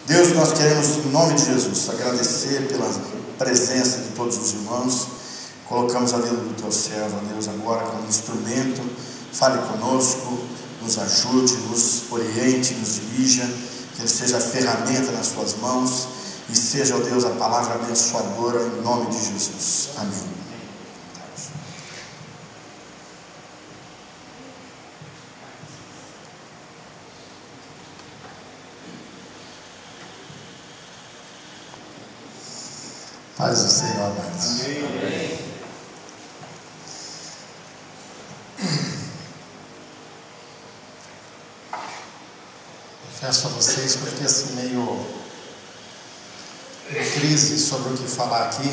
Deus, nós queremos, em nome de Jesus, agradecer pela presença de todos os irmãos. Colocamos a vida do teu servo, Deus, agora como instrumento. Fale conosco, nos ajude, nos oriente, nos dirija, que ele seja a ferramenta nas suas mãos e seja, ó Deus, a palavra abençoadora em nome de Jesus. Amém. Paz do Senhor, amados. Amém. Confesso a vocês que eu fiquei assim meio em crise sobre o que falar aqui.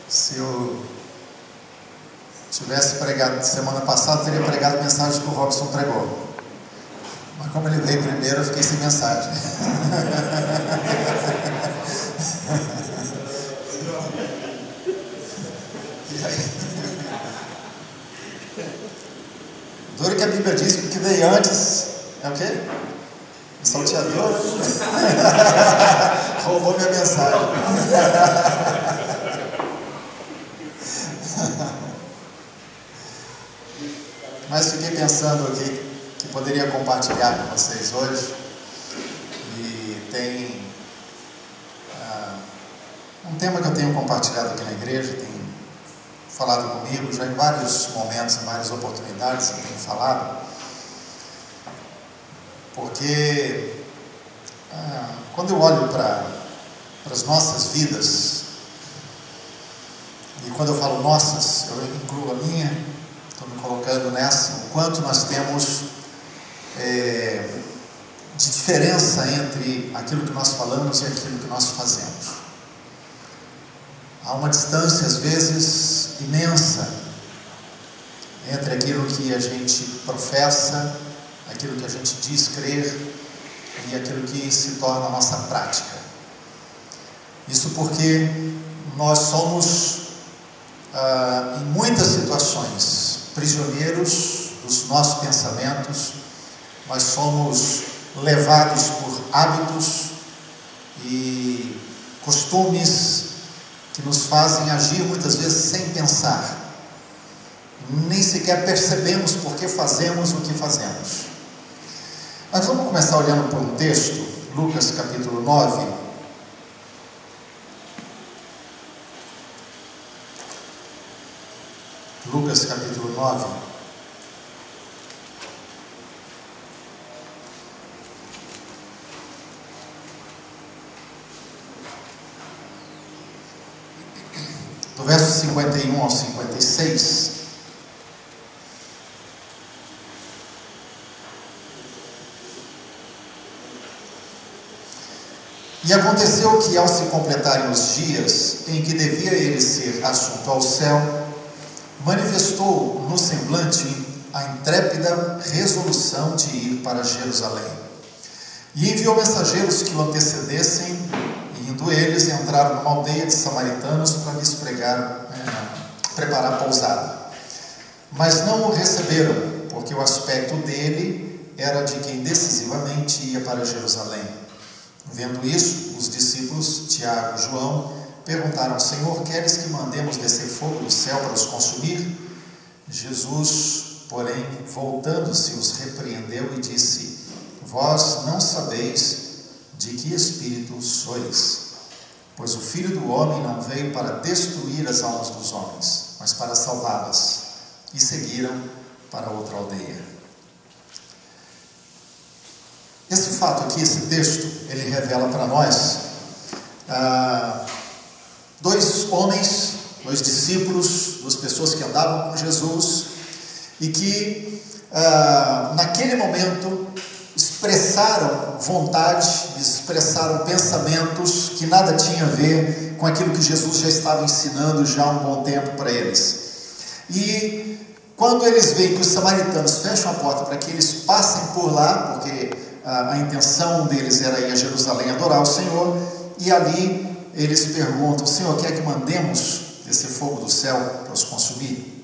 Se eu tivesse pregado semana passada, eu teria pregado a mensagem que o Robson pregou. Mas como ele veio primeiro, eu fiquei sem mensagem. Duro que a Bíblia diz que o que veio antes é o quê? O salteador. Roubou minha mensagem. Mas fiquei pensando aqui que poderia compartilhar com vocês hoje. E tem um tema que eu tenho compartilhado aqui na igreja, tem falado comigo já em vários momentos, em várias oportunidades eu tenho falado, porque quando eu olho para as nossas vidas, e quando eu falo nossas, eu incluo a minha, estou me colocando nessa, o quanto nós temos de diferença entre aquilo que nós falamos e aquilo que nós fazemos. Há uma distância, às vezes, imensa entre aquilo que a gente professa, aquilo que a gente diz crer e aquilo que se torna a nossa prática. Isso porque nós somos, em muitas situações, prisioneiros dos nossos pensamentos, nós somos levados por hábitos e costumes que nos fazem agir muitas vezes sem pensar, nem sequer percebemos por que fazemos o que fazemos. Mas vamos começar olhando por um texto, Lucas capítulo 9. Lucas capítulo 9. Do verso 51 ao 56, e aconteceu que, ao se completarem os dias em que devia ele ser assunto ao céu, manifestou no semblante a intrépida resolução de ir para Jerusalém, e enviou mensageiros que o antecedessem. Indo eles, entraram numa aldeia de samaritanos para lhes preparar pousada. Mas não o receberam, porque o aspecto dele era de quem decisivamente ia para Jerusalém. Vendo isso, os discípulos, Tiago e João, perguntaram: Senhor, queres que mandemos descer fogo do céu para os consumir? Jesus, porém, voltando-se, os repreendeu e disse: Vós não sabeis de que espírito sois, pois o Filho do Homem não veio para destruir as almas dos homens, mas para salvá-las. E seguiram para outra aldeia. Esse fato aqui, esse texto, ele revela para nós dois homens, dois discípulos, duas pessoas que andavam com Jesus e que naquele momento expressaram vontade, expressaram pensamentos que nada tinha a ver com aquilo que Jesus já estava ensinando já há um bom tempo para eles. E quando eles veem que os samaritanos fecham a porta para que eles passem por lá, porque a intenção deles era ir a Jerusalém adorar o Senhor, e ali eles perguntam: Senhor, quer que mandemos esse fogo do céu para os consumir?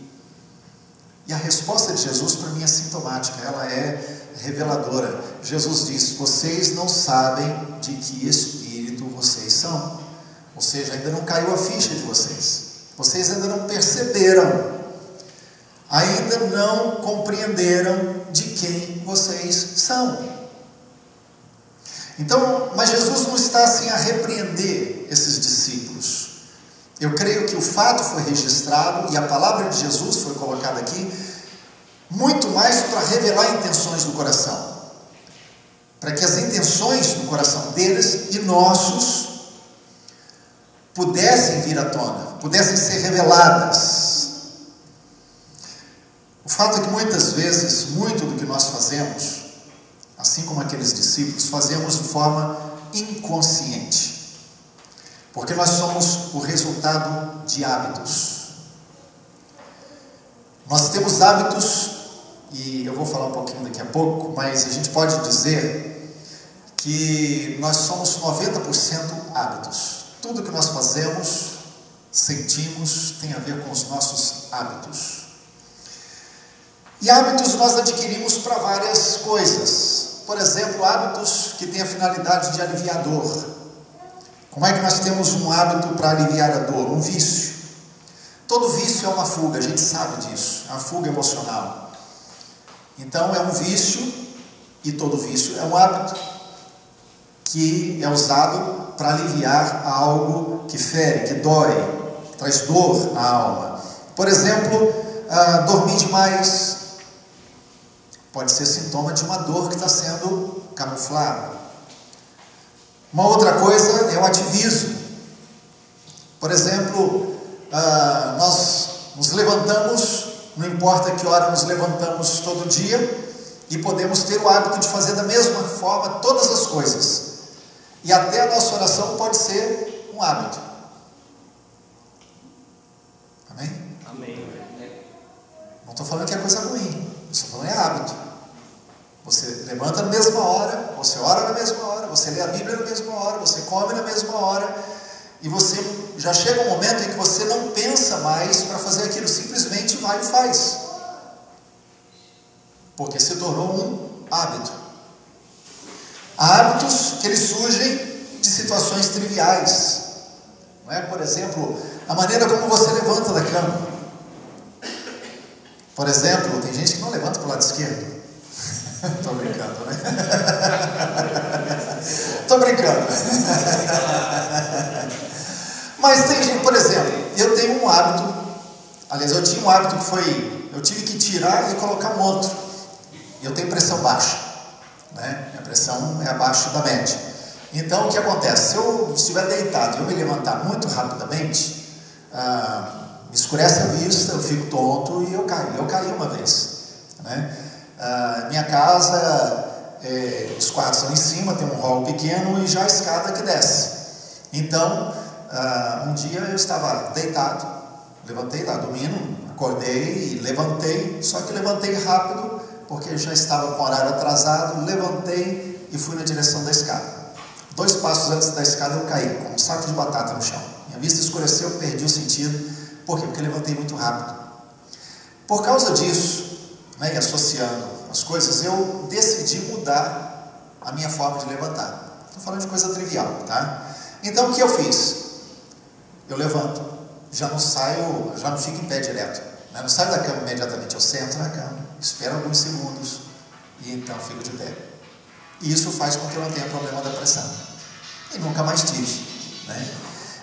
E a resposta de Jesus para mim é sintomática, ela é reveladora. Jesus diz: vocês não sabem de que espírito vocês são. Ou seja, ainda não caiu a ficha de vocês. Vocês ainda não perceberam, ainda não compreenderam de quem vocês são. Então, mas Jesus não está assim a repreender esses discípulos. Eu creio que o fato foi registrado e a palavra de Jesus foi colocada aqui muito mais para revelar intenções do coração, para que as intenções do coração deles e nossos pudessem vir à tona, pudessem ser reveladas. O fato é que muitas vezes, muito do que nós fazemos, assim como aqueles discípulos, fazemos de forma inconsciente, porque nós somos o resultado de hábitos. Nós temos hábitos, e eu vou falar um pouquinho daqui a pouco, mas a gente pode dizer que nós somos 90% hábitos. Tudo que nós fazemos, sentimos, tem a ver com os nossos hábitos. E hábitos nós adquirimos para várias coisas. Por exemplo, hábitos que têm a finalidade de aliviar a dor. Como é que nós temos um hábito para aliviar a dor? Um vício. Todo vício é uma fuga, a gente sabe disso. É uma fuga emocional. Então é um vício, e todo vício é um hábito que é usado para aliviar algo que fere, que dói, que traz dor à alma. Por exemplo, dormir demais pode ser sintoma de uma dor que está sendo camuflada. Uma outra coisa é o ativismo. Por exemplo, nós nos levantamos, não importa que hora nos levantamos todo dia, e podemos ter o hábito de fazer da mesma forma todas as coisas. E até a nossa oração pode ser um hábito. Amém? Amém. Não estou falando que é coisa ruim, estou falando que é hábito. Você levanta na mesma hora, você ora na mesma hora, você lê a Bíblia na mesma hora, você come na mesma hora, e você já chega um momento em que você não pensa mais para fazer aquilo, simplesmente vai e faz, porque se tornou um hábito. Há hábitos que eles surgem de situações triviais, não é? Por exemplo, a maneira como você levanta da cama. Por exemplo, tem gente que não levanta para o lado esquerdo. Estou brincando, né? Estou brincando. Mas tem gente, por exemplo, eu tenho um hábito, aliás, eu tinha um hábito que foi, eu tive que tirar e colocar um outro. Eu tenho pressão baixa, né? Minha pressão é abaixo da média. Então, o que acontece? Se eu estiver deitado e eu me levantar muito rapidamente, me escurece a vista, eu fico tonto e eu caio. Eu caí uma vez, né? Minha casa, os quartos são em cima, tem um hall pequeno e já a escada que desce. Então, um dia eu estava deitado, levantei lá, dormindo, acordei e levantei, só que levantei rápido, porque eu já estava com o horário atrasado, levantei e fui na direção da escada. 2 passos antes da escada eu caí, com um saco de batata no chão. Minha vista escureceu, perdi o sentido. Por quê? Porque eu levantei muito rápido. Por causa disso, né, e associando as coisas, eu decidi mudar a minha forma de levantar. Estou falando de coisa trivial, tá? Então o que eu fiz? Eu levanto, já não saio, já não fico em pé direto, né? Não saio da cama imediatamente, eu sento na cama, espero alguns segundos e então fico de pé. E isso faz com que eu não tenha problema da pressão. E nunca mais tive, né?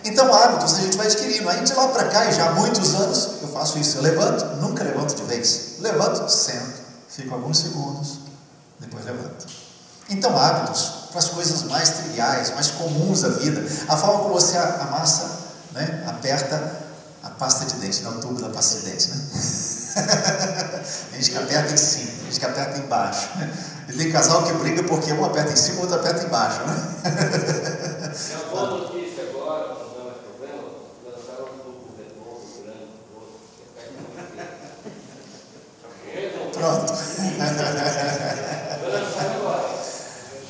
Então hábitos a gente vai adquirindo. Aí de lá para cá, e já há muitos anos, eu faço isso. Eu levanto, nunca levanto de vez. Levanto, sento, fico alguns segundos, depois levanto. Então hábitos para as coisas mais triviais, mais comuns da vida. A forma como você amassa, né, aperta a pasta de dente, não o tubo da pasta de dente, né? Tem gente que aperta em cima, tem gente que aperta embaixo. E tem casal que briga porque um aperta em cima e o outro aperta embaixo, né? É uma boa notícia agora, para não dar mais problema, lançaram um tubo redondo, grande, Pronto.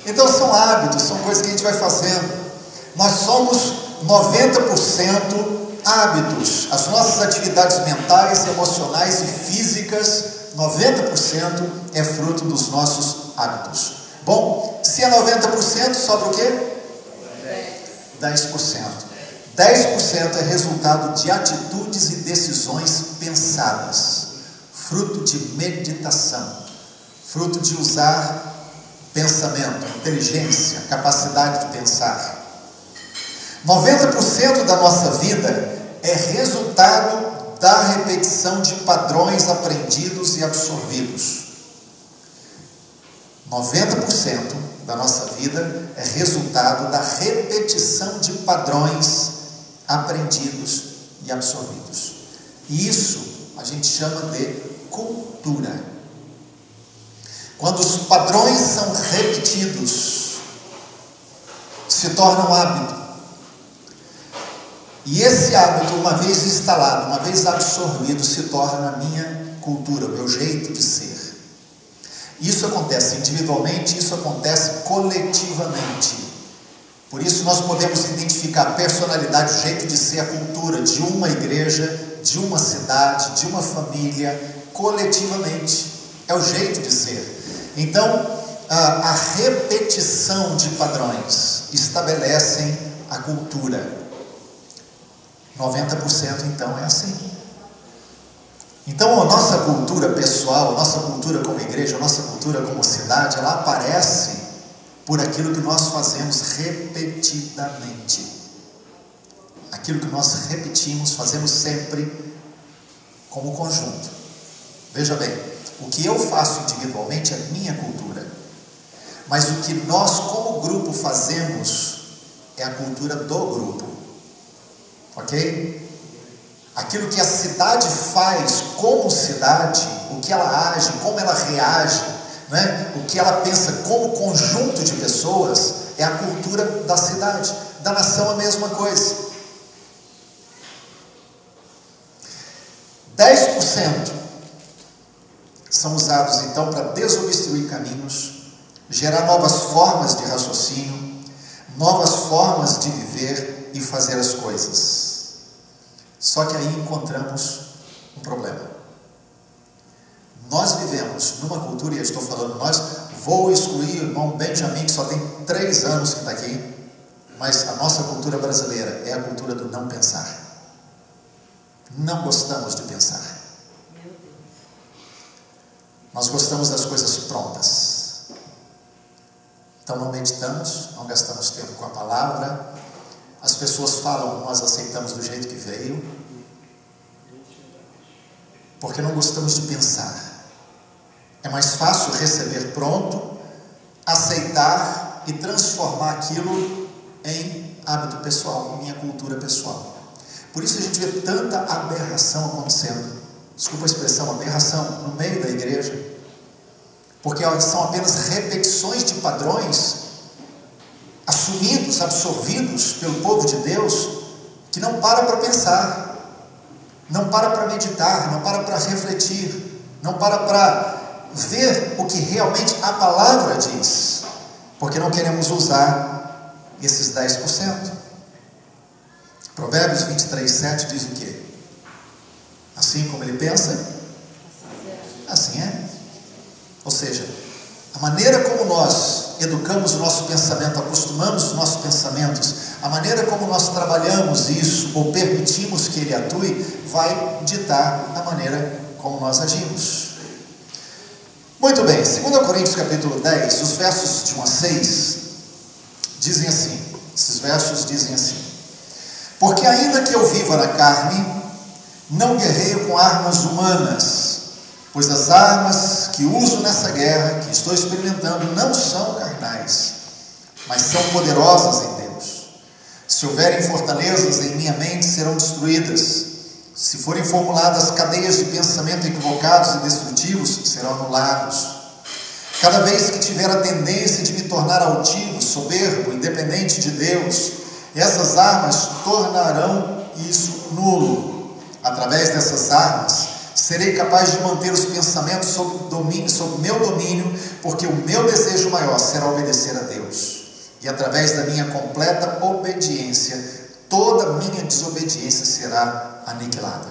Então são hábitos, são coisas que a gente vai fazendo. Nós somos 90% hábitos. As nossas atividades mentais, emocionais e físicas, 90% é fruto dos nossos hábitos. Bom, se é 90%, sobra o quê? 10%. 10% é resultado de atitudes e decisões pensadas, fruto de meditação, fruto de usar pensamento, inteligência, capacidade de pensar. 90% da nossa vida é resultado da repetição de padrões aprendidos e absorvidos. 90% da nossa vida é resultado da repetição de padrões aprendidos e absorvidos. E isso a gente chama de cultura. Quando os padrões são repetidos, se torna um hábito. E esse hábito, uma vez instalado, uma vez absorvido, se torna a minha cultura, o meu jeito de ser. Isso acontece individualmente, isso acontece coletivamente. Por isso nós podemos identificar a personalidade, o jeito de ser, a cultura de uma igreja, de uma cidade, de uma família, coletivamente. É o jeito de ser. Então, a repetição de padrões estabelecem a cultura. 90% então é assim. Então a nossa cultura pessoal, a nossa cultura como igreja, a nossa cultura como cidade, ela aparece por aquilo que nós fazemos repetidamente. Aquilo que nós repetimos, fazemos sempre como conjunto. Veja bem, o que eu faço individualmente é minha cultura, mas o que nós como grupo fazemos é a cultura do grupo. Ok? Aquilo que a cidade faz como cidade, o que ela age, como ela reage, né? O que ela pensa como conjunto de pessoas, é a cultura da cidade. Da nação a mesma coisa. 10% são usados então para desobstruir caminhos, gerar novas formas de raciocínio, novas formas de viver e fazer as coisas. Só que aí encontramos um problema. Nós vivemos numa cultura, e eu estou falando nós, vou excluir o irmão Benjamin, que só tem 3 anos que está aqui, mas a nossa cultura brasileira é a cultura do não pensar. Não gostamos de pensar. Nós gostamos das coisas prontas. Então não meditamos, não gastamos tempo com a palavra. As pessoas falam, nós aceitamos do jeito que veio, porque não gostamos de pensar. É mais fácil receber pronto, aceitar e transformar aquilo em hábito pessoal, em minha cultura pessoal. Por isso a gente vê tanta aberração acontecendo, desculpa a expressão, aberração, no meio da igreja, porque são apenas repetições de padrões assumidos, absorvidos pelo povo de Deus, que não para pensar, não para meditar, não para refletir, não para ver o que realmente a palavra diz, porque não queremos usar esses 10%. Provérbios 23:7 diz o quê? Assim como ele pensa, assim é. Ou seja, a maneira como nós educamos o nosso pensamento, acostumamos os nossos pensamentos, a maneira como nós trabalhamos isso ou permitimos que ele atue, vai ditar a maneira como nós agimos. Muito bem, 2 Coríntios capítulo 10, os versos de 1 a 6, dizem assim, esses versos dizem assim: porque ainda que eu viva na carne, não guerreio com armas humanas, pois as armas que uso nessa guerra, que estou experimentando, não são carnais, mas são poderosas em Deus. Se houverem fortalezas em minha mente, serão destruídas. Se forem formuladas cadeias de pensamento equivocados e destrutivos, serão anulados. Cada vez que tiver a tendência de me tornar altivo, soberbo, independente de Deus, essas armas tornarão isso nulo. Através dessas armas, serei capaz de manter os pensamentos sob meu domínio, porque o meu desejo maior será obedecer a Deus. E através da minha completa obediência, toda minha desobediência será aniquilada.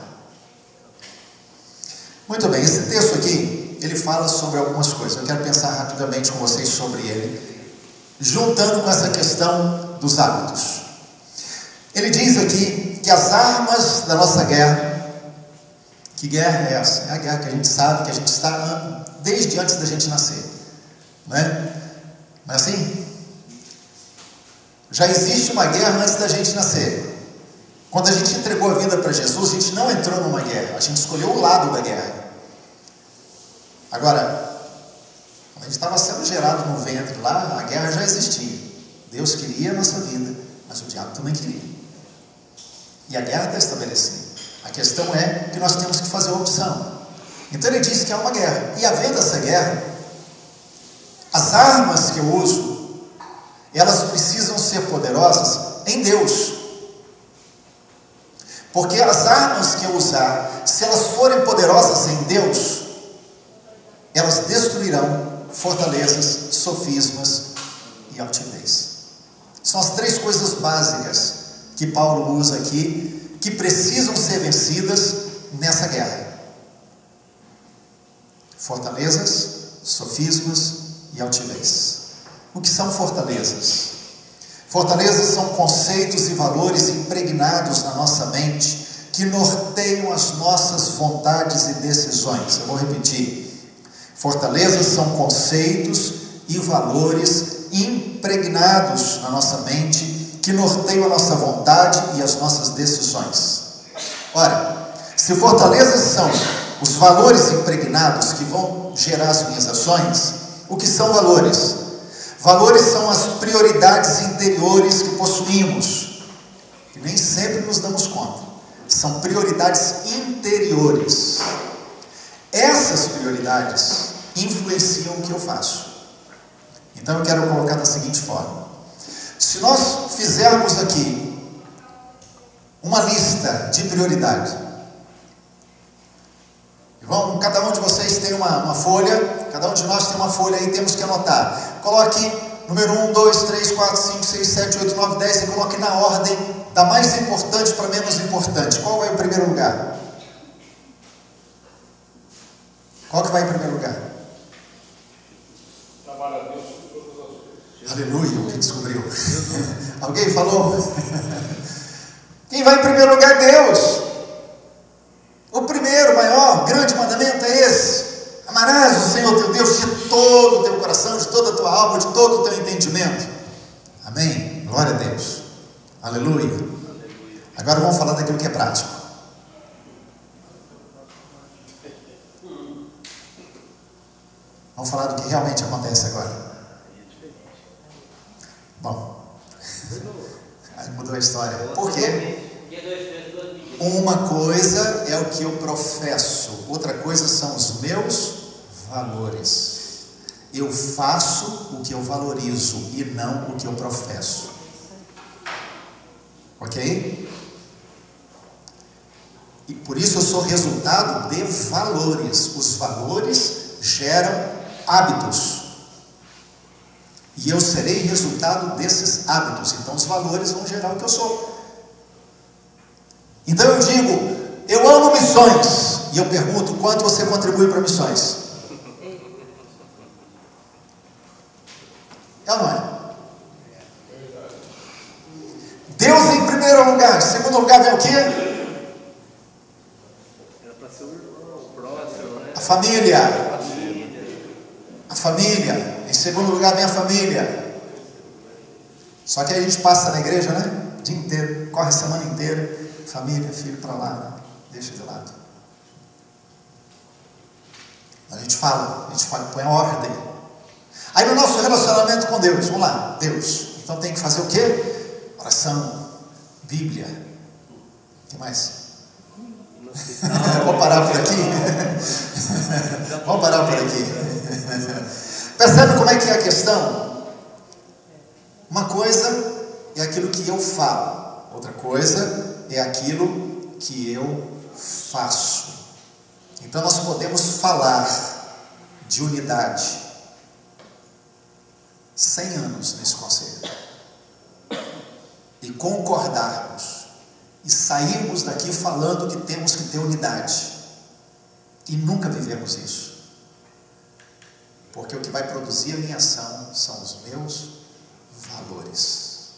Muito bem, esse texto aqui ele fala sobre algumas coisas. Eu quero pensar rapidamente com vocês sobre ele, juntando com essa questão dos hábitos. Ele diz aqui que as armas da nossa guerra, que guerra é essa? É a guerra que a gente sabe que a gente está desde antes da gente nascer, não é? Não é assim? Já existe uma guerra antes da gente nascer. Quando a gente entregou a vida para Jesus, a gente não entrou numa guerra, a gente escolheu o lado da guerra. Agora, quando a gente estava sendo gerado no ventre lá, a guerra já existia. Deus queria a nossa vida, mas o diabo também queria. E a guerra está estabelecida. A questão é que nós temos que fazer a opção. Então ele diz que há uma guerra. E havendo essa guerra, as armas que eu uso, elas precisam ser poderosas em Deus. Porque as armas que eu usar, se elas forem poderosas em Deus, elas destruirão fortalezas, sofismas e altivez. São as três coisas básicas que Paulo usa aqui, que precisam ser vencidas nessa guerra: fortalezas, sofismas e altivez. O que são fortalezas? Fortalezas são conceitos e valores impregnados na nossa mente, que norteiam as nossas vontades e decisões. Eu vou repetir. Fortalezas são conceitos e valores impregnados na nossa mente, que norteiam a nossa vontade e as nossas decisões. Ora, se fortalezas são os valores impregnados que vão gerar as minhas ações, o que são valores? Valores são as prioridades interiores que possuímos, que nem sempre nos damos conta. São prioridades interiores. Essas prioridades influenciam o que eu faço. Então eu quero colocar da seguinte forma: se nós fizermos aqui uma lista de prioridades, cada um de vocês tem uma folha, cada um de nós tem uma folha aí, temos que anotar. Coloque número 1, 2, 3, 4, 5, 6, 7, 8, 9, 10 e coloque na ordem da mais importante para menos importante. Qual vai em primeiro lugar? Qual que vai em primeiro lugar? Trabalho a Deus sobre todas as coisas. Aleluia, alguém descobriu. Alguém falou? Quem vai em primeiro lugar é Deus. O primeiro, maior, grande mandamento é esse: amarás o Senhor teu Deus de todo o teu coração, de toda a tua alma, de todo o teu entendimento. Amém? Glória a Deus. Aleluia. Agora vamos falar daquilo que é prático. Vamos falar do que realmente acontece agora. Bom, aí mudou a história. Por quê? Uma coisa é o que eu professo, outra coisa são os meus valores. Eu faço o que eu valorizo e não o que eu professo. Ok? E por isso eu sou resultado de valores. Os valores geram hábitos. E eu serei resultado desses hábitos. Então os valores vão gerar o que eu sou. Então eu digo, eu amo missões. E eu pergunto, quanto você contribui para missões? É ou não é? Deus em primeiro lugar. Em segundo lugar vem o quê? A família. A família. Em segundo lugar vem a família. Só que aí a gente passa na igreja, né? O dia inteiro, corre a semana inteira. Família, filho para lá, né? Deixa de lado. A gente fala, põe a ordem. Aí no nosso relacionamento com Deus, vamos lá, Deus. Então tem que fazer o quê? Oração, Bíblia. O que mais? Vamos parar por aqui? Vamos parar por aqui. Percebe como é que é a questão? Uma coisa é aquilo que eu falo, outra coisa é aquilo que eu faço. Então nós podemos falar de unidade 100 anos nesse conselho e concordarmos e sairmos daqui falando que temos que ter unidade e nunca vivemos isso. porque o que vai produzir a minha ação são os meus valores.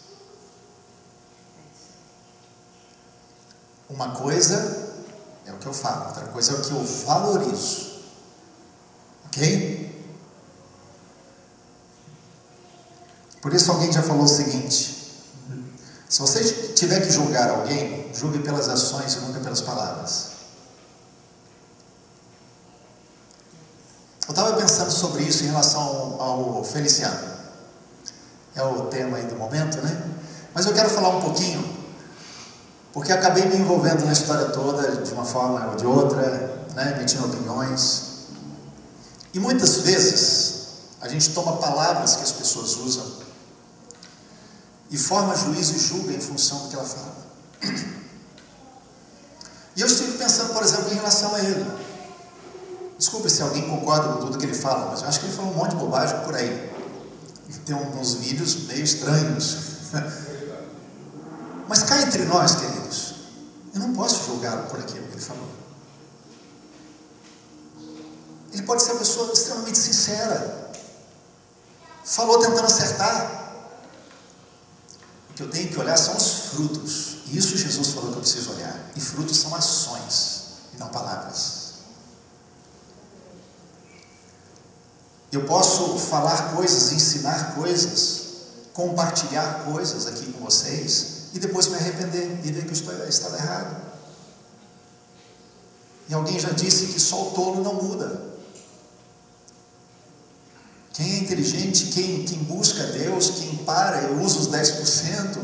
Uma coisa é o que eu falo, outra coisa é o que eu valorizo. Ok? Por isso alguém já falou o seguinte: se você tiver que julgar alguém, julgue pelas ações e nunca pelas palavras. Eu estava pensando sobre isso em relação ao Feliciano. É o tema aí do momento, né? Mas eu quero falar um pouquinho, porque acabei me envolvendo na história toda, de uma forma ou de outra, né? Emitindo opiniões. E muitas vezes, a gente toma palavras que as pessoas usam e forma juízo e julga em função do que ela fala. E eu estive pensando, por exemplo, em relação a ele. Desculpe se alguém concorda com tudo que ele fala, mas eu acho que ele falou um monte de bobagem por aí. Tem uns vídeos meio estranhos. Mas cá entre nós, queridos, eu não posso julgá-lo por aquilo que ele falou. Ele pode ser uma pessoa extremamente sincera. Falou tentando acertar. O que eu tenho que olhar são os frutos. E isso Jesus falou que eu preciso olhar. E frutos são ações, e não palavras. Eu posso falar coisas, ensinar coisas, compartilhar coisas aqui com vocês, e depois me arrepender e ver que eu estava errado. E alguém já disse que só o tolo não muda. Quem é inteligente, quem busca Deus, quem para e usa os 10%,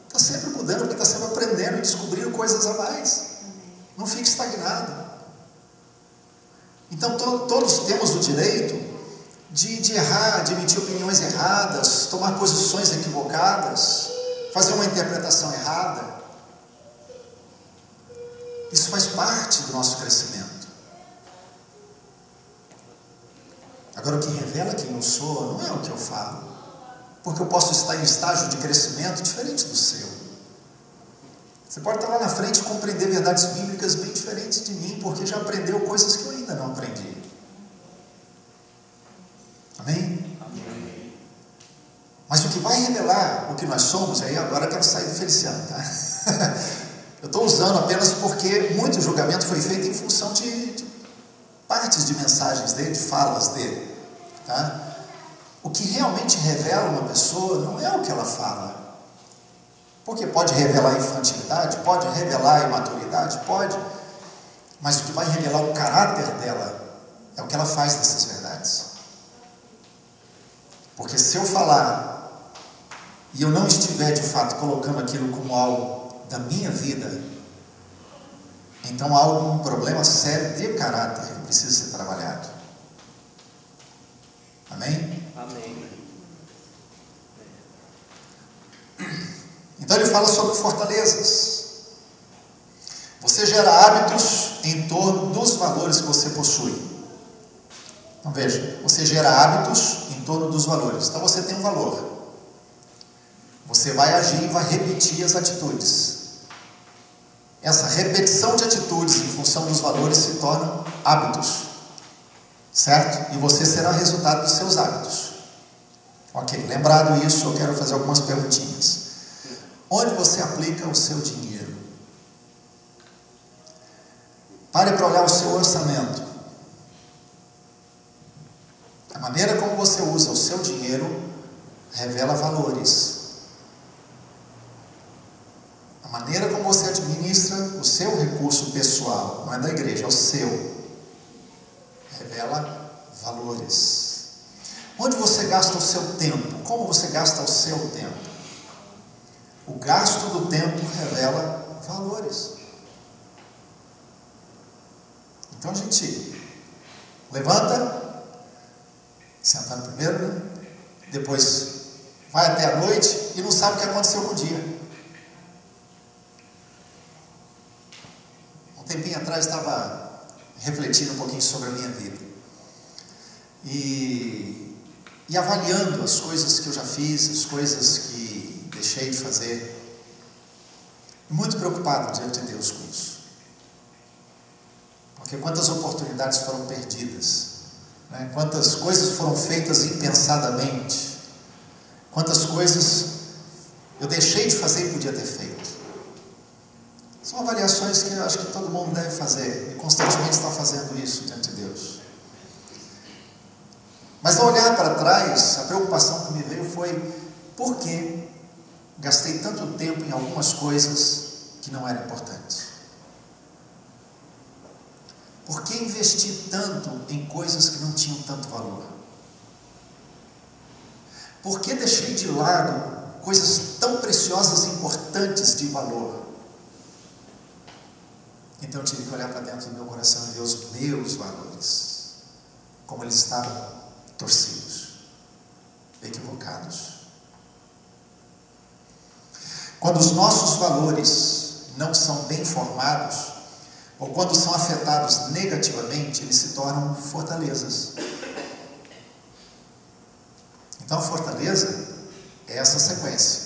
está sempre mudando, porque está sempre aprendendo e descobrindo coisas a mais. Não fique estagnado. Então todos temos o direito de errar, de emitir opiniões erradas, tomar posições equivocadas, fazer uma interpretação errada. Isso faz parte do nosso crescimento. Agora, o que revela quem eu sou não é o que eu falo, porque eu posso estar em estágio de crescimento diferente do seu. Você pode estar lá na frente e compreender verdades bíblicas bem diferentes de mim, porque já aprendeu coisas que eu ainda não aprendi. Amém? Amém. Mas o que vai revelar o que nós somos, aí agora eu quero sair do Feliciano, tá? Eu estou usando apenas porque muito julgamento foi feito em função de partes de mensagens dele, de falas dele, tá? O que realmente revela uma pessoa não é o que ela fala, porque pode revelar infantilidade, pode revelar imaturidade, pode, mas o que vai revelar o caráter dela é o que ela faz dessas verdades. Porque se eu falar e eu não estiver de fato colocando aquilo como algo da minha vida, então há algum problema sério de caráter que precisa ser trabalhado. Amém? Amém. Então ele fala sobre fortalezas. Você gera hábitos em torno dos valores que você possui. Então veja, você gera hábitos em torno dos valores. Então você tem um valor. Você vai agir e vai repetir as atitudes. Essa repetição de atitudes em função dos valores se tornam hábitos. Certo? E você será resultado dos seus hábitos. Ok, lembrado isso, eu quero fazer algumas perguntinhas. Onde você aplica o seu dinheiro? Pare para olhar o seu orçamento. A maneira como você usa o seu dinheiro revela valores. A maneira como você administra o seu recurso pessoal, não é da igreja, é o seu, revela valores. Onde você gasta o seu tempo? Como você gasta o seu tempo? O gasto do tempo revela valores. Então a gente levanta, sentando primeiro, né? Depois vai até a noite e não sabe o que aconteceu com o dia. Um tempinho atrás estava refletindo um pouquinho sobre a minha vida e avaliando as coisas que eu já fiz, as coisas que deixei de fazer, muito preocupado diante de Deus com isso, porque quantas oportunidades foram perdidas né? Quantas coisas foram feitas impensadamente, quantas coisas eu deixei de fazer e podia ter feito. São avaliações que eu acho que todo mundo deve fazer, e constantemente está fazendo isso diante de Deus. Mas ao olhar para trás, a preocupação que me veio foi: por que gastei tanto tempo em algumas coisas que não eram importantes? Por que investi tanto em coisas que não tinham tanto valor? Por que deixei de lado coisas tão preciosas e importantes de valor? Então eu tive que olhar para dentro do meu coração e ver os meus valores, como eles estavam torcidos, equivocados. Quando os nossos valores não são bem formados, ou quando são afetados negativamente, eles se tornam fortalezas. Então a fortaleza é essa sequência.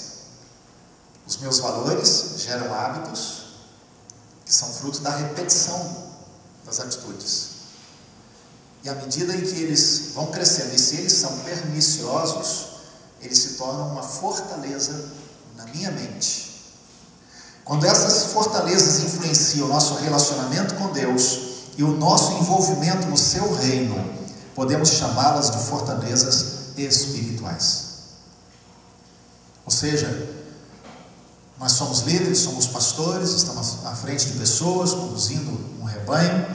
Os meus valores geram hábitos que são fruto da repetição das atitudes. E à medida em que eles vão crescendo, e se eles são perniciosos, eles se tornam uma fortaleza na minha mente. Quando essas fortalezas influenciam o nosso relacionamento com Deus e o nosso envolvimento no seu reino, podemos chamá-las de fortalezas espirituais. Ou seja, nós somos líderes, somos pastores, estamos à frente de pessoas, conduzindo um rebanho,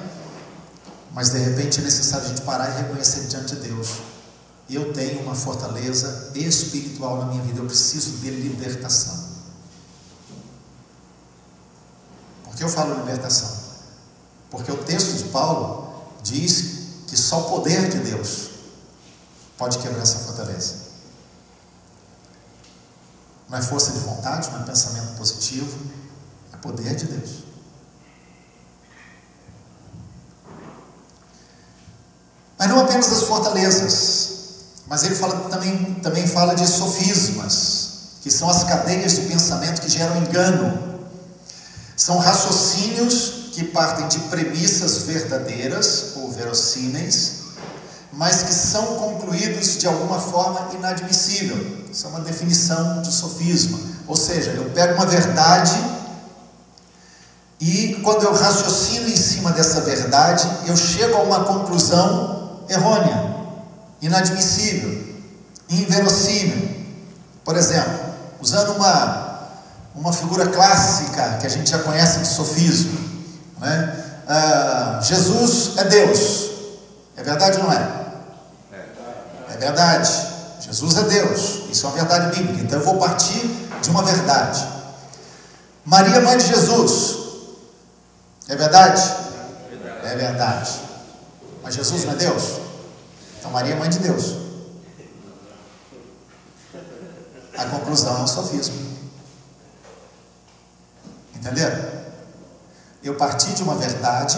mas de repente é necessário a gente parar e reconhecer diante de Deus: eu tenho uma fortaleza espiritual na minha vida, eu preciso de libertação. Por que eu falo libertação? Porque o texto de Paulo diz que só o poder de Deus pode quebrar essa fortaleza. Não é força de vontade, não é pensamento positivo, é poder de Deus. Mas não apenas das fortalezas, mas ele também fala de sofismas, que são as cadeias de pensamento que geram engano. São raciocínios que partem de premissas verdadeiras ou verossímeis, mas que são concluídos de alguma forma inadmissível. Isso é uma definição de sofisma. Ou seja, eu pego uma verdade e quando eu raciocino em cima dessa verdade, eu chego a uma conclusão errônea, inadmissível, inverossímil. Por exemplo, usando uma figura clássica que a gente já conhece de sofismo, né? Jesus é Deus. É verdade ou não é? É verdade. Jesus é Deus. Isso é uma verdade bíblica. Então eu vou partir de uma verdade. Maria, mãe de Jesus. É verdade? É verdade. Mas Jesus não é Deus? Então Maria é mãe de Deus. A conclusão é um sofismo. Entenderam? Eu parti de uma verdade,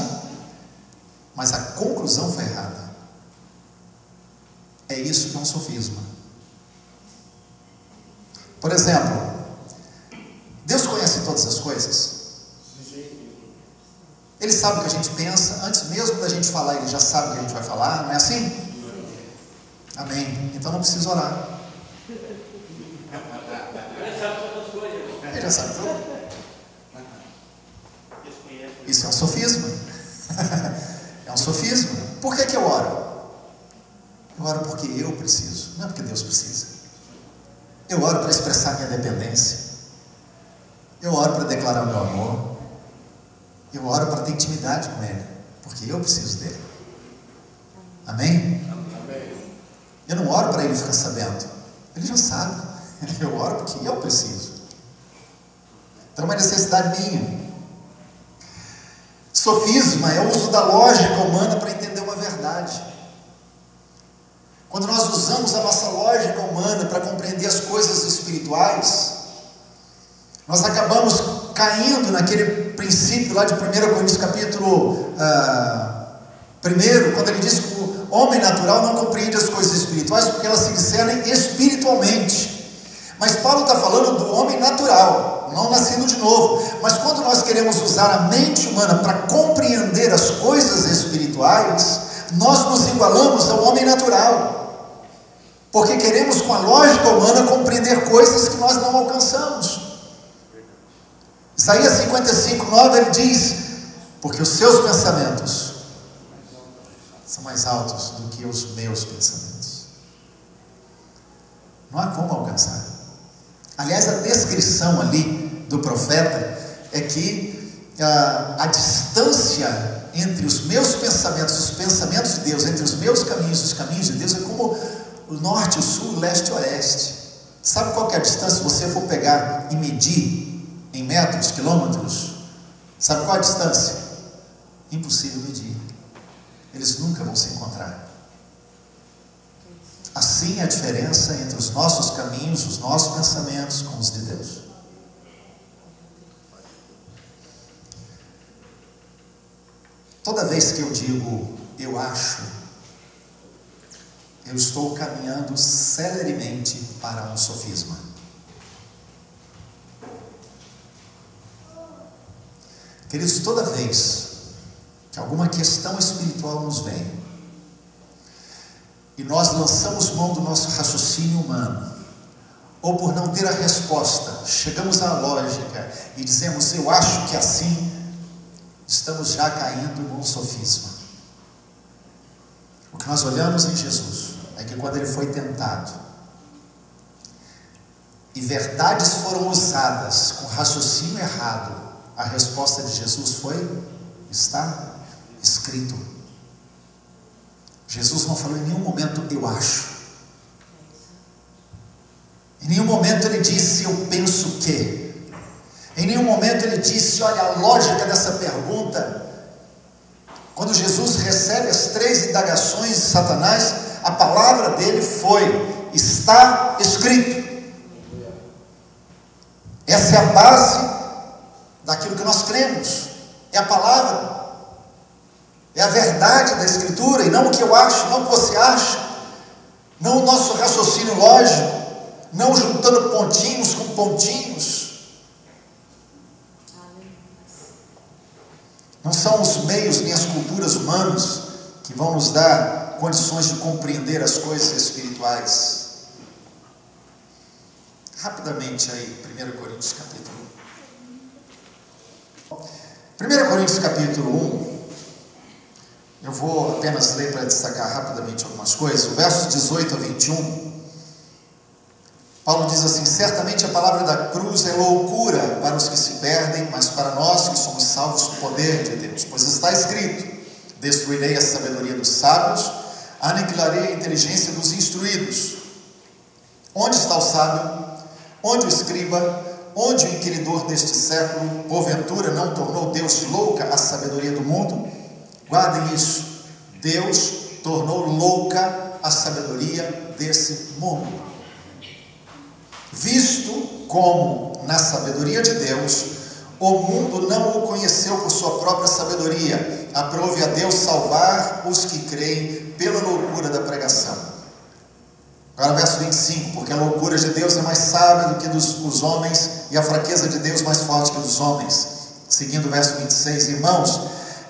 mas a conclusão foi errada. É isso que é um sofisma. Por exemplo, Deus conhece todas as coisas. Ele sabe o que a gente pensa, antes mesmo da gente falar, Ele já sabe o que a gente vai falar, não é assim? Amém. Então não precisa orar. Ele sabe todas as coisas. Ele já sabe tudo. Isso é um sofisma. É um sofisma. Por que eu oro? Eu oro porque eu preciso, não é porque Deus precisa. Eu oro para expressar minha dependência. Eu oro para declarar o meu amor. Eu oro para ter intimidade com Ele, porque eu preciso dele. Amém? Eu não oro para Ele ficar sabendo. Ele já sabe. Eu oro porque eu preciso. Então é uma necessidade minha. Sofisma é o uso da lógica humana para entender uma verdade. Quando nós usamos a nossa lógica humana para compreender as coisas espirituais, nós acabamos caindo naquele princípio lá de 1 Coríntios capítulo 1, quando ele diz que o homem natural não compreende as coisas espirituais porque elas se discernem espiritualmente. Mas Paulo está falando do homem natural, não nascido de novo. Mas quando nós queremos usar a mente humana para compreender as coisas espirituais, nós nos igualamos ao homem natural, porque queremos com a lógica humana compreender coisas que nós não alcançamos. Isaías 55:9 ele diz: porque os seus pensamentos são mais altos do que os meus pensamentos. Não há como alcançar. Aliás, a descrição ali do profeta é que a distância entre os meus pensamentos, os pensamentos de Deus, entre os meus caminhos e os caminhos de Deus, é como o norte, o sul, o leste e o oeste. Sabe qual que é a distância? Se você for pegar e medir em metros, quilômetros, sabe qual é a distância? Impossível medir. Eles nunca vão se encontrar. Assim é a diferença entre os nossos caminhos, os nossos pensamentos com os de Deus. Toda vez que eu digo eu acho, eu estou caminhando celeremente para um sofisma. Queridos, toda vez que alguma questão espiritual nos vem e nós lançamos mão do nosso raciocínio humano, ou por não ter a resposta, chegamos à lógica e dizemos eu acho que é assim, estamos já caindo num sofisma. O que nós olhamos em Jesus é que quando ele foi tentado e verdades foram usadas com raciocínio errado, a resposta de Jesus foi: está escrito. Jesus não falou em nenhum momento eu acho. Em nenhum momento ele disse eu penso que. Em nenhum momento ele disse olha a lógica dessa pergunta. Quando Jesus recebe as 3 indagações de Satanás, a palavra dele foi: está escrito. Essa é a base daquilo que nós cremos, é a palavra, é a verdade da Escritura, e não o que eu acho, não o que você acha, não o nosso raciocínio lógico, não juntando pontinhos com pontinhos. Não são os meios nem as culturas humanas que vão nos dar condições de compreender as coisas espirituais. Rapidamente aí, 1 Coríntios capítulo 1 Coríntios capítulo 1, eu vou apenas ler para destacar rapidamente algumas coisas. O verso 18 a 21, Paulo diz assim: certamente a palavra da cruz é loucura para os que se perdem, mas para nós que somos salvos, poder de Deus. Pois está escrito: destruirei a sabedoria dos sábios, aniquilarei a inteligência dos instruídos. Onde está o sábio? Onde o escriba? Onde o inquiridor deste século, porventura, não tornou Deus louca a sabedoria do mundo? Guardem isso: Deus tornou louca a sabedoria desse mundo. Visto como, na sabedoria de Deus, o mundo não o conheceu por sua própria sabedoria, aprove a Deus salvar os que creem pela loucura da pregação. Agora verso 25, porque a loucura de Deus é mais sábia do que dos homens, e a fraqueza de Deus mais forte que dos homens. Seguindo o verso 26, irmãos,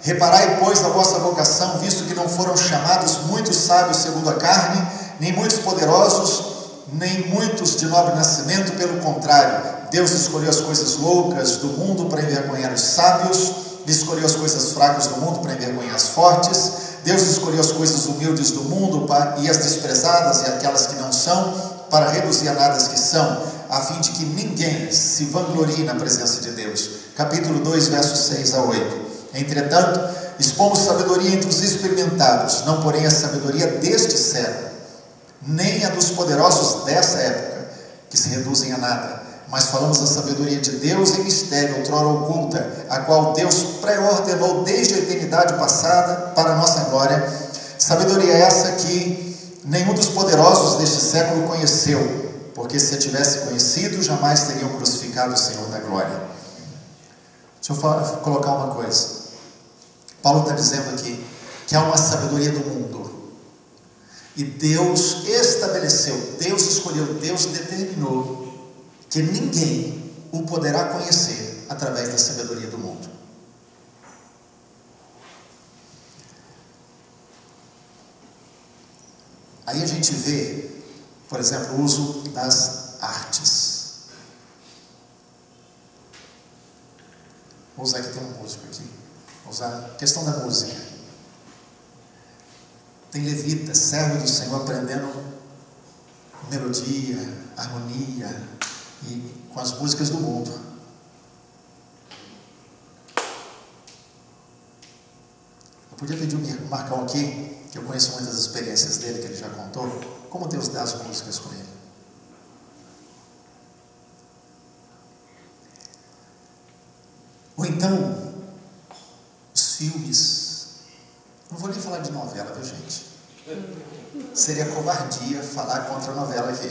reparai pois a vossa vocação, visto que não foram chamados muitos sábios segundo a carne, nem muitos poderosos, nem muitos de nobre nascimento, pelo contrário, Deus escolheu as coisas loucas do mundo para envergonhar os sábios, escolheu as coisas fracas do mundo para envergonhar as fortes. Deus escolheu as coisas humildes do mundo e as desprezadas e aquelas que não são, para reduzir a nada as que são, a fim de que ninguém se vanglorie na presença de Deus. Capítulo 2, versos 6 a 8. Entretanto, expomos sabedoria entre os experimentados, não porém a sabedoria deste século, nem a dos poderosos dessa época, que se reduzem a nada, mas falamos da sabedoria de Deus em mistério, outrora oculta, a qual Deus pré-ordenou desde a eternidade passada para a nossa glória, sabedoria essa que nenhum dos poderosos deste século conheceu, porque se a tivesse conhecido, jamais teriam crucificado o Senhor da glória. Deixa eu colocar uma coisa. Paulo está dizendo aqui que há uma sabedoria do mundo, e Deus estabeleceu, Deus escolheu, Deus determinou que ninguém o poderá conhecer através da sabedoria do mundo. Aí a gente vê, por exemplo, o uso das artes. Vou usar aqui, tem um músico aqui. Vou usar a questão da música. Tem levitas, servos do Senhor, aprendendo melodia, harmonia, e com as músicas do mundo. Eu podia pedir o Marcão aqui, que eu conheço muitas experiências dele, que ele já contou, como Deus dá as músicas para ele. Ou então, os filmes. Não vou nem falar de novela, viu, gente? Seria covardia falar contra a novela aqui.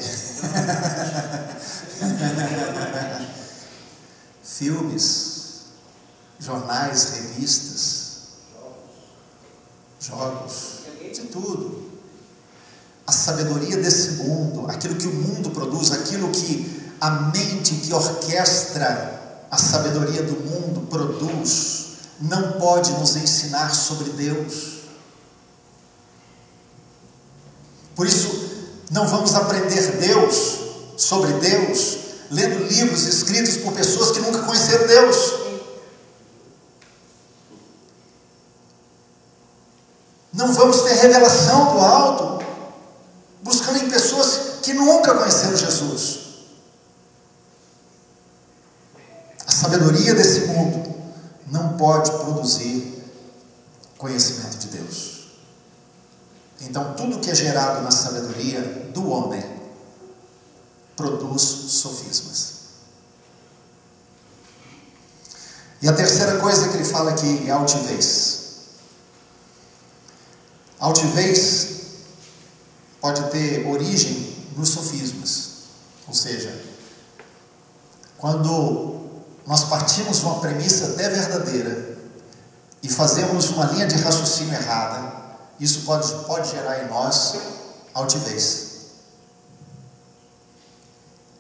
Filmes, jornais, revistas, jogos, de tudo. A sabedoria desse mundo, aquilo que o mundo produz, aquilo que a mente que orquestra a sabedoria do mundo produz, não pode nos ensinar sobre Deus. Por isso, não vamos aprender sobre Deus, lendo livros escritos por pessoas que nunca conheceram Deus. Não vamos ter revelação do alto, buscando em pessoas que nunca conheceram Jesus. A sabedoria desse mundo não pode produzir conhecimento de Deus. Então, tudo que é gerado na sabedoria do homem produz sofismas. E a terceira coisa que ele fala aqui é altivez. Altivez pode ter origem nos sofismas. Ou seja, quando nós partimos de uma premissa até verdadeira e fazemos uma linha de raciocínio errada, isso pode gerar em nós altivez.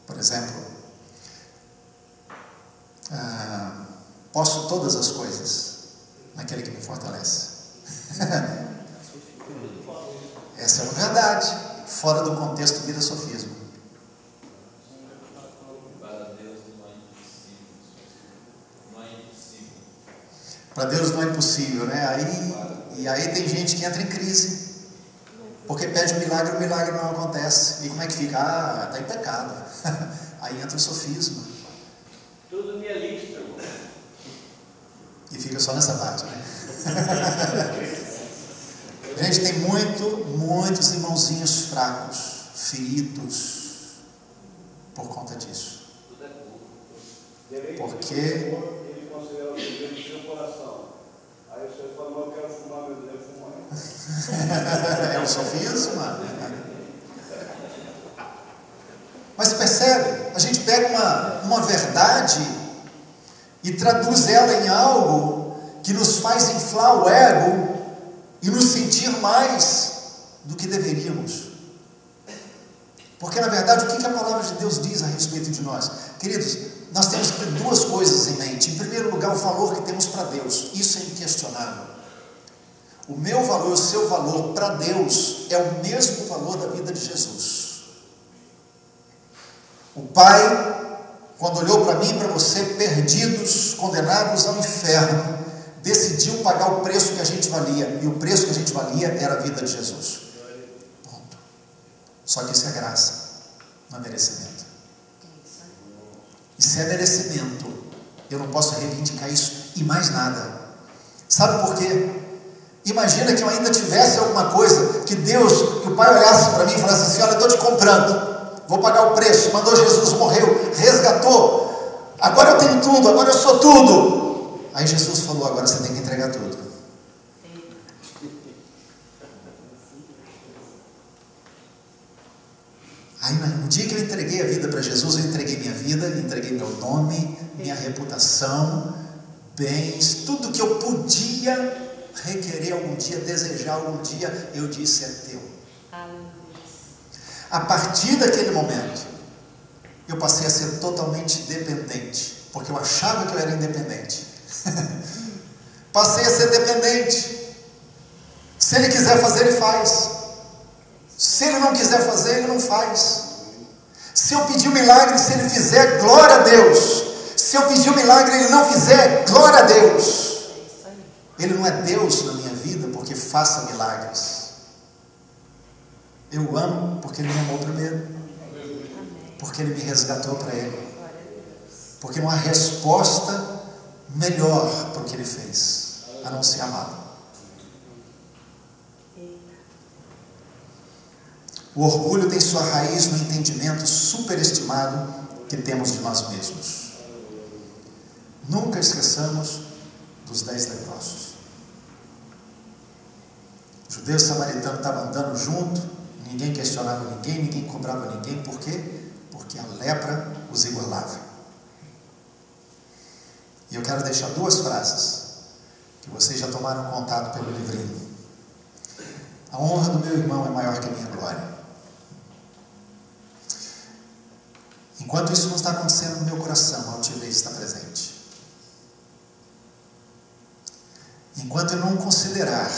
Por exemplo, posso todas as coisas naquele que me fortalece. Essa é uma verdade. Fora do contexto vira sofisma. Para Deus não é impossível, né? E aí tem gente que entra em crise, porque pede um milagre, o milagre não acontece. E como é que fica? Está em pecado. Aí entra o sofisma. Tudo me é lícito. E fica só nessa parte, né? Gente, tem muitos irmãozinhos fracos, feridos, por conta disso. Porque ele considera o desejo do seu coração. Aí você fala, eu quero fumar, meu Deus, fumar. é um sofisma. Mas percebe? A gente pega uma verdade e traduz ela em algo que nos faz inflar o ego e nos sentir mais do que deveríamos. Porque na verdade, o que a palavra de Deus diz a respeito de nós? Queridos, nós temos que ter duas coisas em mente. Em primeiro lugar, o valor que temos para Deus. Isso é inquestionável. O meu valor, o seu valor para Deus é o mesmo valor da vida de Jesus. O Pai, quando olhou para mim e para você, perdidos, condenados ao inferno, decidiu pagar o preço que a gente valia. E o preço que a gente valia era a vida de Jesus. Ponto. Só que isso é graça, não é merecimento. E se é merecimento, eu não posso reivindicar isso e mais nada. Sabe por quê? Imagina que eu ainda tivesse alguma coisa que o Pai olhasse para mim e falasse assim: olha, eu estou te comprando, vou pagar o preço, mandou Jesus, morreu, resgatou, agora eu tenho tudo, agora eu sou tudo. Aí Jesus falou: agora você tem que entregar tudo. Aí no dia que eu entreguei a vida para Jesus, eu entreguei minha vida, entreguei meu nome, minha reputação, bens, tudo que eu podia requerer algum dia, desejar algum dia, eu disse: é teu. A partir daquele momento, eu passei a ser totalmente dependente, porque eu achava que eu era independente. Passei a ser dependente. Se ele quiser fazer, ele faz. Se Ele não quiser fazer, Ele não faz. Se eu pedir um milagre, se Ele fizer, glória a Deus. Se eu pedir um milagre e Ele não fizer, glória a Deus. Ele não é Deus na minha vida porque faça milagres. Eu amo porque Ele me amou primeiro, porque Ele me resgatou para Ele, porque não há resposta melhor para o que Ele fez, a não ser amá-lo. O orgulho tem sua raiz no entendimento superestimado que temos de nós mesmos. Nunca esqueçamos dos 10 leprosos. O judeu samaritano estava andando junto, ninguém questionava ninguém, ninguém cobrava ninguém. Por quê? Porque a lepra os igualava. E eu quero deixar 2 frases que vocês já tomaram contato pelo livrinho. A honra do meu irmão é maior que a minha glória. Enquanto isso não está acontecendo no meu coração, a altivez está presente. Enquanto eu não considerar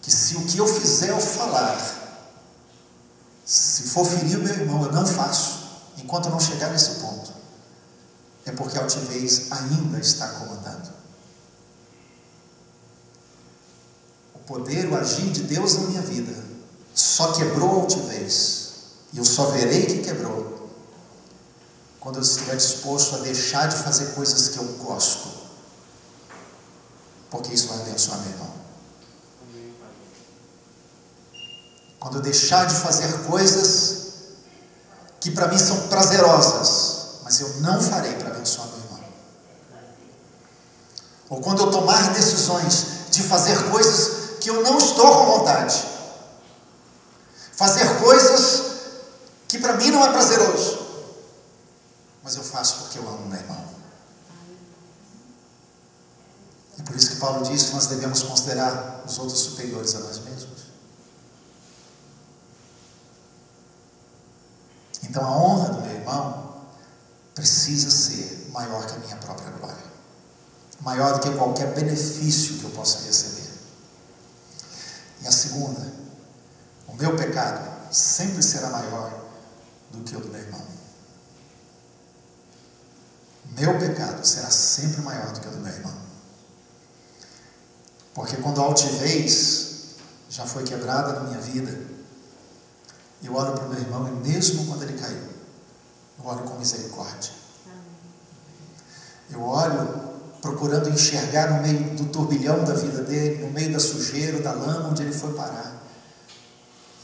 que se o que eu fizer ou falar, se for ferir o meu irmão, eu não faço, enquanto eu não chegar nesse ponto, é porque a altivez ainda está comandando. O poder, o agir de Deus na minha vida só quebrou a altivez, e eu só verei que quebrou quando eu estiver disposto a deixar de fazer coisas que eu gosto, porque isso vai abençoar meu irmão. Quando eu deixar de fazer coisas que para mim são prazerosas, mas eu não farei para abençoar meu irmão. Ou quando eu tomar decisões de fazer coisas que eu não estou com vontade, fazer coisas que para mim não é prazeroso, mas eu faço porque eu amo meu irmão. É por isso que Paulo diz que nós devemos considerar os outros superiores a nós mesmos. Então a honra do meu irmão precisa ser maior que a minha própria glória, maior do que qualquer benefício que eu possa receber. E a segunda, o meu pecado sempre será maior do que o do meu irmão. Meu pecado será sempre maior do que o do meu irmão. Porque quando a altivez já foi quebrada na minha vida, eu olho para o meu irmão e mesmo quando ele caiu, eu olho com misericórdia. Eu olho procurando enxergar no meio do turbilhão da vida dele, no meio da sujeira, da lama onde ele foi parar.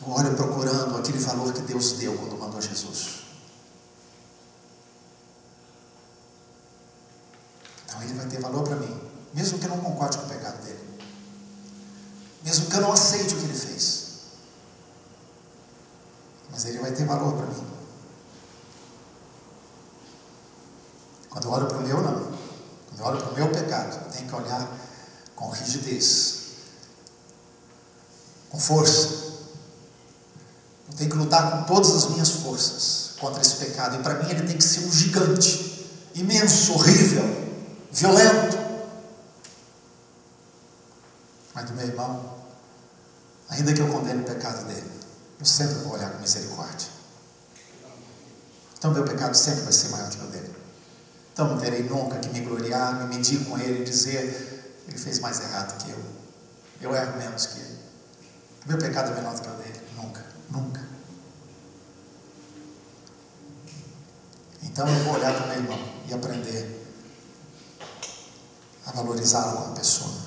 Eu olho procurando aquele valor que Deus deu quando mandou Jesus. Então ele vai ter valor para mim, mesmo que eu não concorde com o pecado dele, mesmo que eu não aceite o que ele fez, mas ele vai ter valor para mim. Quando eu olho para o meu, não. Quando eu olho para o meu pecado, eu tenho que olhar com rigidez, com força. Eu tenho que lutar com todas as minhas forças contra esse pecado. E para mim ele tem que ser um gigante, imenso, horrível, violento. Mas do meu irmão, ainda que eu condene o pecado dele, eu sempre vou olhar com misericórdia. Então meu pecado sempre vai ser maior do que o dele. Então não terei nunca que me gloriar, me medir com ele e dizer: ele fez mais errado que eu erro menos que ele. O meu pecado é menor do que o dele. Nunca, nunca. Então eu vou olhar para o meu irmão e aprender a valorizá-lo como pessoa.